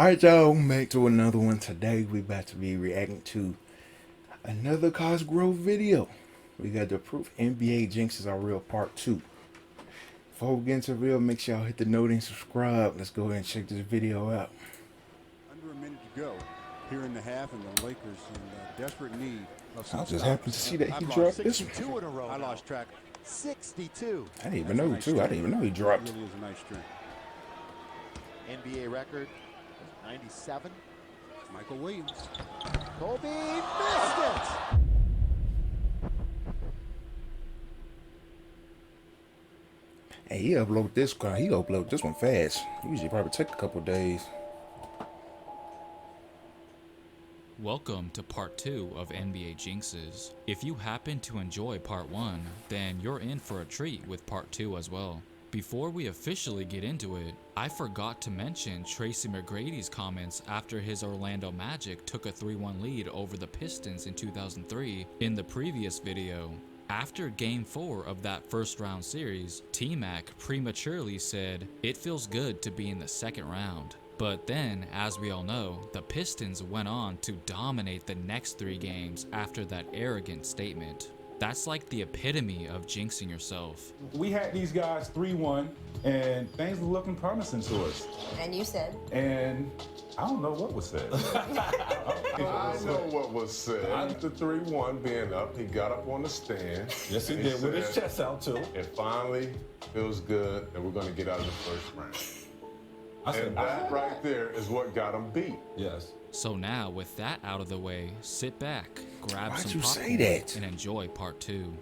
Alright, y'all, back to another one. Today we about to be reacting to another Cosgrove video. We got the proof NBA Jinxes are real part 2. Before we get into the video, make sure y'all hit the note and subscribe. Let's go ahead and check this video out. Under a minute to go here in the half, and the Lakers in desperate need of some I just stops. happened to see that he dropped this one. 62 in a row. I lost track. 62. I didn't even know too. I didn't even know he dropped. That really is a nice string. NBA record 97. Michael Williams. Kobe missed it. Hey, he uploaded this one fast. Usually probably take a couple days. Welcome to part 2 of NBA Jinxes. If you happen to enjoy part 1, then you're in for a treat with part 2 as well. Before we officially get into it, I forgot to mention Tracy McGrady's comments after his Orlando Magic took a 3-1 lead over the Pistons in 2003 in the previous video. After Game 4 of that first round series, T-Mac prematurely said, "It feels good to be in the second round." But then, as we all know, the Pistons went on to dominate the next 3 games after that arrogant statement. That's like the epitome of jinxing yourself. We had these guys 3-1, and things were looking promising to us. And you said? And I don't know what was said. I know what was said. After 3-1 being up, he got up on the stand. Yes, he did, with his chest out, too. It finally feels good that we're going to get out of the first round. And that right there is what got him beat. Yes. So now, with that out of the way, sit back, grab Why'd some you popcorn, say that? and enjoy part 2.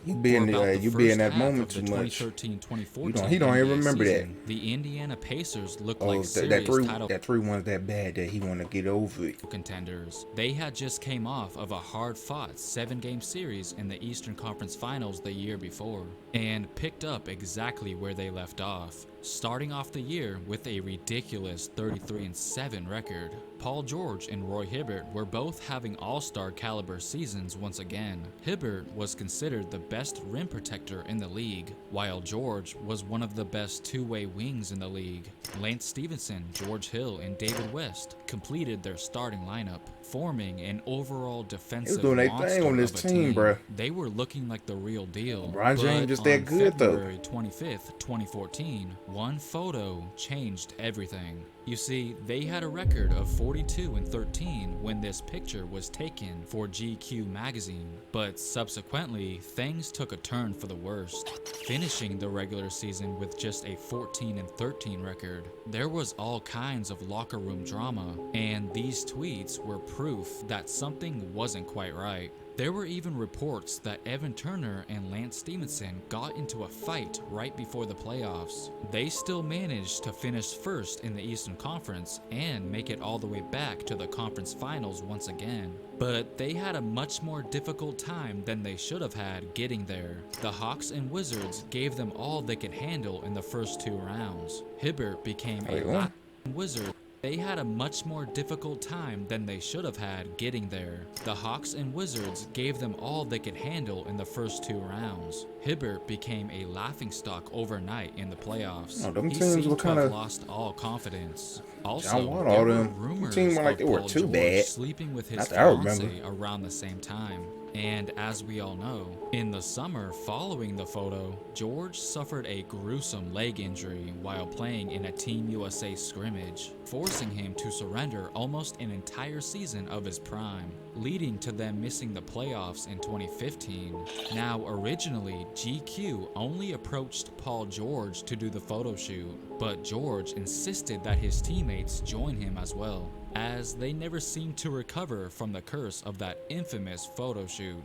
You be in that moment too much. 2013-2014 He don't even NBA remember season, the Indiana Pacers looked like that serious title 3-1's that bad that he want to get over it. contenders. They had just came off of a hard-fought 7-game series in the Eastern Conference Finals the year before, and picked up exactly where they left off, starting off the year with a ridiculous 33-7 record. Paul George and Roy Hibbert were both having all-star caliber seasons once again. Hibbert was considered the best rim protector in the league, while George was one of the best two-way wings in the league. Lance Stevenson, George Hill, and David West completed their starting lineup, forming an overall defensive doing their monster thing on this of a team, bruh. They were looking like the real deal. LeBron James But just that on good, though. February 25th, 2014, one photo changed everything. You see, they had a record of 42-13 when this picture was taken for GQ magazine, but subsequently, things took a turn for the worst, finishing the regular season with just a 14-13 record. There was all kinds of locker room drama, and these tweets were proof that something wasn't quite right. There were even reports that Evan Turner and Lance Stevenson got into a fight right before the playoffs. They still managed to finish first in the Eastern Conference and make it all the way back to the conference finals once again. But they had a much more difficult time than they should have had getting there. The Hawks and Wizards gave them all they could handle in the first 2 rounds. Hibbert became a Latin Wizard. They had a much more difficult time than they should have had getting there. The Hawks and Wizards gave them all they could handle in the first 2 rounds. Hibbert became a laughingstock overnight in the playoffs. Oh, them He teams seemed were to have kinda- lost all confidence. Also, John Wall, there all were them rumors teams weren't like of they were Paul too George bad. sleeping with his Not that I remember. fiancée around the same time. And as we all know, in the summer following the photo, George suffered a gruesome leg injury while playing in a Team USA scrimmage, forcing him to surrender almost an entire season of his prime, leading to them missing the playoffs in 2015. Now, originally, GQ only approached Paul George to do the photo shoot, but George insisted that his teammates join him as well, as they never seemed to recover from the curse of that infamous photo shoot.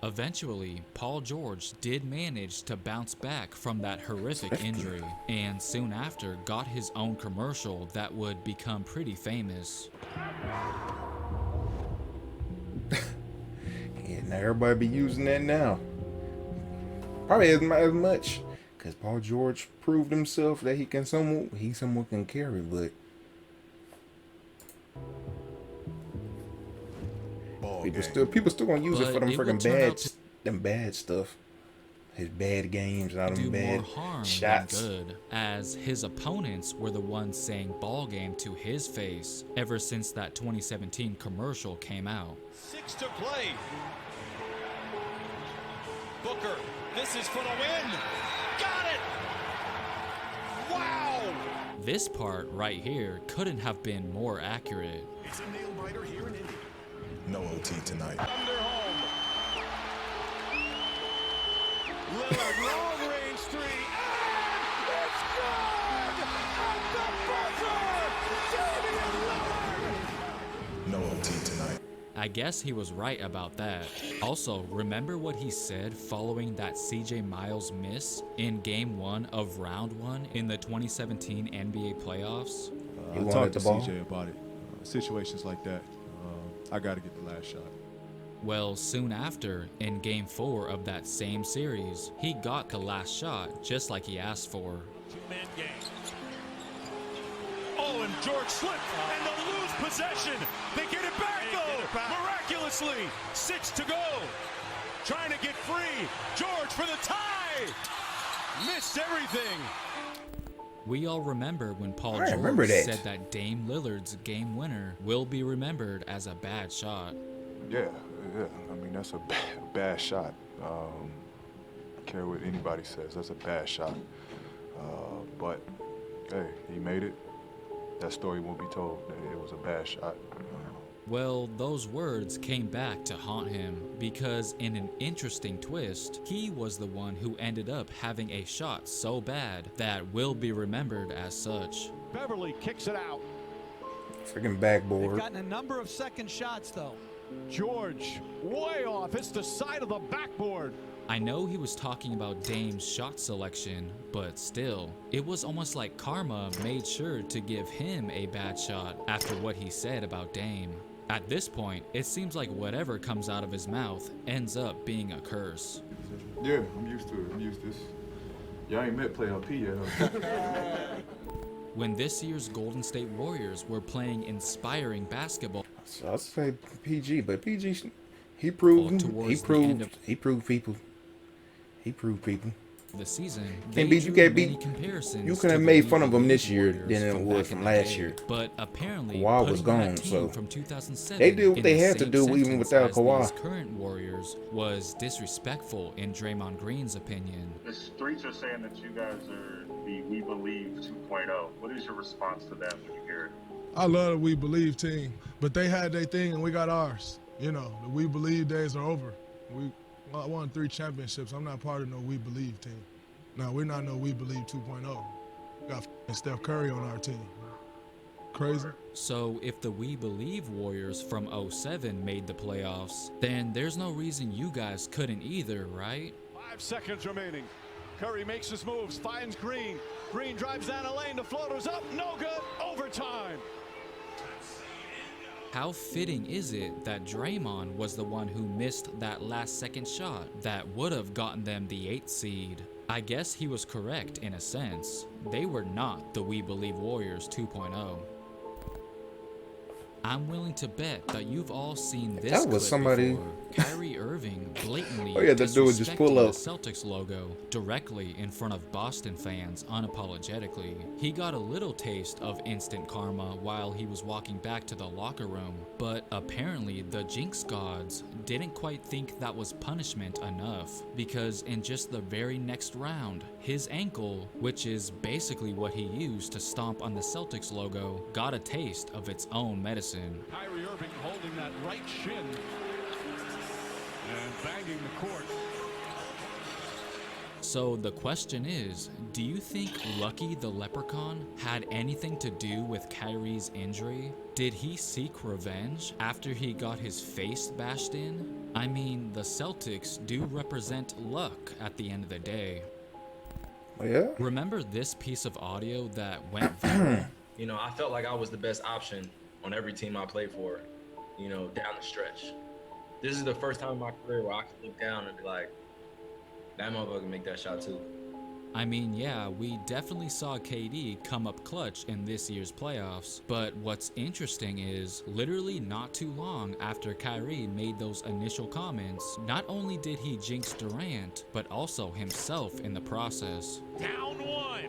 Eventually, Paul George did manage to bounce back from that horrific injury, and soon after got his own commercial that would become pretty famous. Yeah, now everybody be using that now. Probably as much, because Paul George proved himself that he somewhat can carry, but people still gonna use it for them But it will freaking turn out bad stuff. His bad games, all them do more bad harm shots. than good, as his opponents were the ones saying ball game to his face ever since that 2017 commercial came out. 6 to play. Booker, this is for the win. Got it! Wow! This part right here couldn't have been more accurate. It's a nail biter here in Indy. No OT tonight. Under home. Lillard, long range three. And it's good! At the buzzer! Damian Lillard! No OT tonight. I guess he was right about that. Also, remember what he said following that CJ Miles miss in Game 1 of Round 1 in the 2017 NBA playoffs? He I wanted talked the to ball. CJ about it. Situations like that, I got to get the last shot. Well, soon after, in Game 4 of that same series, he got the last shot just like he asked for. Two-man game. Oh, and George slipped, and they'll lose possession. They get it back, though, miraculously. 6 to go. Trying to get free. George for the tie. Missed everything. We all remember when Paul I remember George that. said that Dame Lillard's game winner will be remembered as a bad shot. Yeah. I mean, that's a bad shot. I care what anybody says. That's a bad shot. But, hey, he made it. That story won't be told. It was a bad shot. Well, those words came back to haunt him because in an interesting twist, he was the one who ended up having a shot so bad that will be remembered as such. Beverly kicks it out. Freaking They've backboard. gotten a number of second shots, though. George, way off. It's the side of the backboard. I know he was talking about Dame's shot selection, but still, it was almost like karma made sure to give him a bad shot after what he said about Dame. At this point, it seems like whatever comes out of his mouth ends up being a curse. Yeah, I'm used to it. I'm used to this. Y'all ain't met playoff P yet, huh? When this year's Golden State Warriors were playing inspiring basketball, So I'll say PG, but PG, he proved people. the season, Can't they beat- you drew can't many beat- comparisons you to could have the made League fun of them this Warriors year than it from was back from in the last day. year. But apparently, Kawhi was putting gone, that team so from 2007 they did what in they the had to same do even sentence without as Kawhi. these current Warriors was disrespectful in Draymond Green's opinion. The streets are saying that you guys are the We Believe 2.0. What is your response to that when you hear it? I love the We Believe team, but they had their thing and we got ours. You know, the We Believe days are over. I won 3 championships. I'm not part of no We Believe team. No, we're not no We Believe 2.0. We got Steph Curry on our team. Crazy. So if the We Believe Warriors from 07 made the playoffs, then there's no reason you guys couldn't either, right? 5 seconds remaining. Curry makes his moves, finds Green. Green drives down a lane, the floater's up, no good, overtime. How fitting is it that Draymond was the one who missed that last second shot that would have gotten them the 8th seed? I guess he was correct in a sense. They were not the We Believe Warriors 2.0. I'm willing to bet that you've all seen this That was clip somebody- before. Kyrie Irving blatantly All you had to do was just pull disrespecting up. the Celtics logo directly in front of Boston fans unapologetically. He got a little taste of instant karma while he was walking back to the locker room, but apparently the Jinx gods didn't quite think that was punishment enough, because in just the very next round, his ankle, which is basically what he used to stomp on the Celtics logo, got a taste of its own medicine. Kyrie Irving holding that right shin and banging the court. So the question is, do you think Lucky the Leprechaun had anything to do with Kyrie's injury? Did he seek revenge after he got his face bashed in? I mean, the Celtics do represent luck at the end of the day. Oh, yeah? Remember this piece of audio that went viral? You know, I felt like I was the best option on every team I played for, you know, down the stretch. This is the first time in my career where I can look down and be like, that motherfucker can make that shot too. I mean, yeah, we definitely saw KD come up clutch in this year's playoffs, but what's interesting is, literally not too long after Kyrie made those initial comments, not only did he jinx Durant, but also himself in the process. Down one.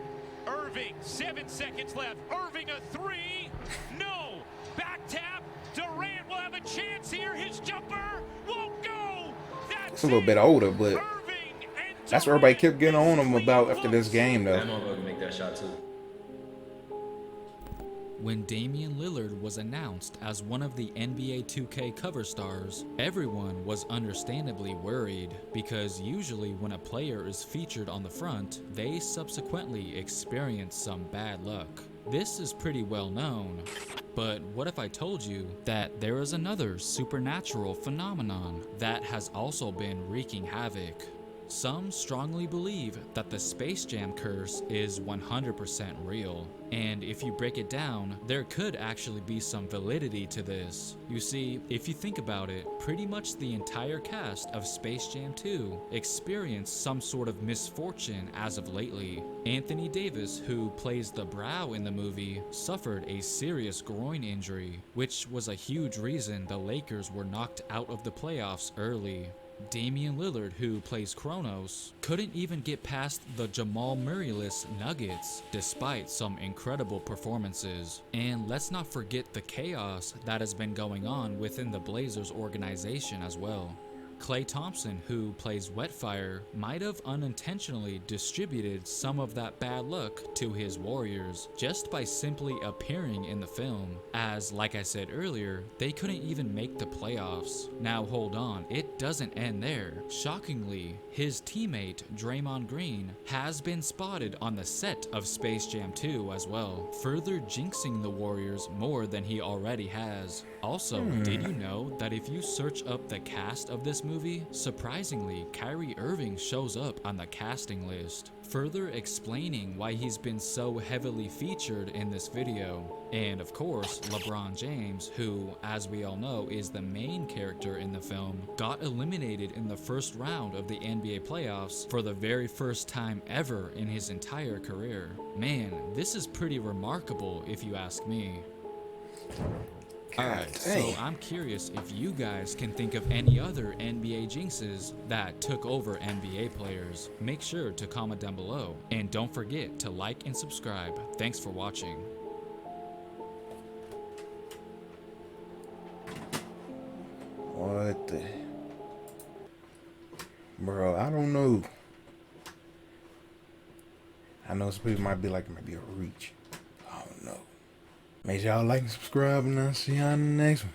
Irving, 7 seconds left. Irving a three. No. Back tap. Durant will have a chance here. His jumper won't go. It's a little bit older, but that's what everybody kept getting on him about after this game, though. That motherfucker can make that shot too. When Damian Lillard was announced as one of the NBA 2K cover stars, everyone was understandably worried, because usually when a player is featured on the front, they subsequently experience some bad luck. This is pretty well known, but what if I told you that there is another supernatural phenomenon that has also been wreaking havoc? Some strongly believe that the Space Jam curse is 100% real, and if you break it down, there could actually be some validity to this. You see, if you think about it, pretty much the entire cast of Space Jam 2 experienced some sort of misfortune as of lately. Anthony Davis, who plays the Brow in the movie, suffered a serious groin injury, which was a huge reason the Lakers were knocked out of the playoffs early. Damian Lillard, who plays Kronos, couldn't even get past the Jamal Murray-less Nuggets despite some incredible performances. And let's not forget the chaos that has been going on within the Blazers organization as well. Klay Thompson, who plays Wetfire, might have unintentionally distributed some of that bad luck to his Warriors just by simply appearing in the film, as, like I said earlier, they couldn't even make the playoffs. Now hold on, it doesn't end there. Shockingly, his teammate Draymond Green has been spotted on the set of Space Jam 2 as well, further jinxing the Warriors more than he already has. Also, did you know that if you search up the cast of this movie, surprisingly, Kyrie Irving shows up on the casting list, further explaining why he's been so heavily featured in this video. And of course, LeBron James, who, as we all know, is the main character in the film, got eliminated in the first round of the NBA playoffs for the very first time ever in his entire career. Man, this is pretty remarkable if you ask me. Alright, so I'm curious if you guys can think of any other NBA jinxes that took over NBA players. Make sure to comment down below, and don't forget to like and subscribe. Thanks for watching. What the... Bro, I don't know. I know some people might be like, it might be a reach. I don't know. Make sure y'all like and subscribe, and I'll see y'all in the next one.